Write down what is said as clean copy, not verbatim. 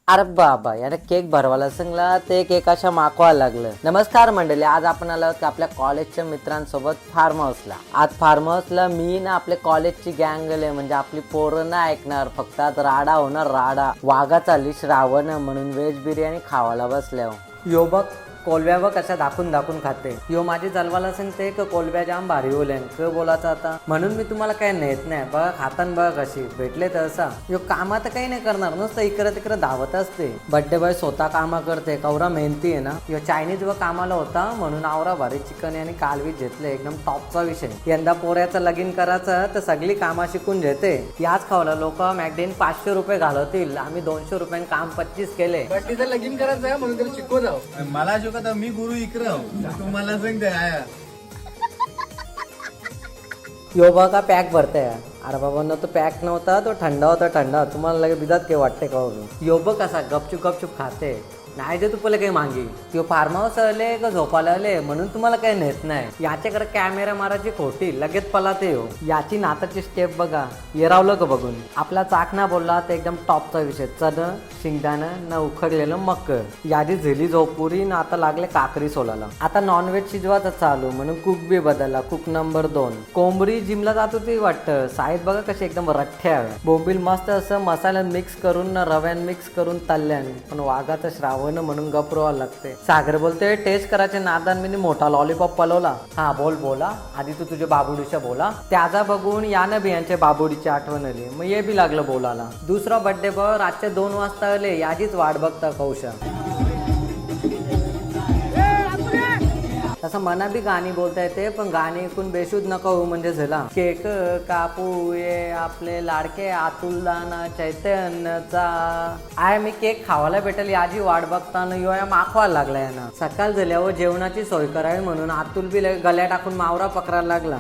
अरे बाबा याने केक भरवायला सांगला ते केक अशा मागवायला लागलं. नमस्कार मंडळी, आज आपण आलो आहोत आपल्या कॉलेजच्या मित्रांसोबत फार्म हाऊसला. आज फार्म हाऊसला मी ना आपल्या कॉलेजची गँग आले, म्हणजे आपली पोरं नाही ऐकणार, फक्त आज राडा होणार राडा. वाघा चालली श्रावण म्हणून व्हेज बिर्याणी खावायला बसल्या. यो बघ कोलब्या बघ कशा दाखवून दाखवून खाते. यो माझी जलवाला सांगते की कोलब्या जाम भारी होलेन क बोलायचं आता, म्हणून मी तुम्हाला काय नेत नाही. बघा खातान बघा कशी भेटले तसा. यो कामात काही नाही करणार, नुसतं इकडे तिकडे धावत असते. बड्डे बॉय स्वतः कामा करते, कवरा मेहनती आहे ना. यो चायनीज व कामाला होता म्हणून आवरा भारी चिकन आणि कालवीच घेतले, एकदम टॉपचा विषय. यंदा पोऱ्याचं लगीन करायचं तर सगळी कामा शिकून घेते. याच खावला लोक मॅगडीन 500 रुपये घालवतील, आम्ही 200 रुपये काम 25 केले. बड्डेचं लगीन करायचं आहे म्हणून त्याला शिकवत आहो. मला शिकवता मी गुरु इकडं तुम्हाला सांगते आया. यो बघा पॅक भरते. अरे बाबा न तो पॅक नव्हता, तो थंडा होता. थंडा तुम्हाला लगे बिदात काही वाटते का? यो बघ कसा गपचूप गपचूप खाते. नाही जे तुला काही मागी त्यो फार्म हाऊस आले का झोपायला आले म्हणून तुम्हाला काही नेत नाही. याच्याकडे कॅमेरा मारायची खोटी लगेच पलाते हो. याची नाताची स्टेप बघा, येरावलं का बघून. आपला चाकणा बोलला तर एकदम टॉपचा विषय. चण शेंगदाणं न उखडलेलं मक्क, यादी झेली झोपुरी ना आता लागले काकरी सोलाला. आता नॉनव्हेज शिजवायचं चालू म्हणून कुक बी बदलला. कुक नंबर 2 कोंबडी जिमला जात होती वाटतं. साईज बघा कशी एकदम रठ्ठ्या. बोंबील मस्त असं मसाल्यात मिक्स करून रव्यान मिक्स करून तळल्यान, पण वाघाचं श्रावण म्हणून गपरवा लागते. सागर बोलते टेस्ट करायचे नादान मी मोठा लॉलीपॉप पलवला. हा बोला आधी तू तुझ्या बाबुडीच्या बोला. त्याचा बघून यानं बी यांच्या बाबुडीची आठवण आली, मग ये बी लागलं बोलायला. दुसरा बड्डे बॉय रातच्या 2 वाजता आले, याचीच वाट बघता कौशा. तसं मना बी गाणी बोलता येते, पण गाणी ऐकून बेशुद्ध नको होऊ म्हणजे झाला. केक कापू ये आपले लाडके अतुल दाना चैतन्यचा. आय मी केक खावायला भेटेल याची वाट बघताना यो या माखवायला लागला. यानं सकाळ झाल्यावर जेवणाची सोय करावी म्हणून अतुल बी गल्या टाकून मावरा पकडायला लागला.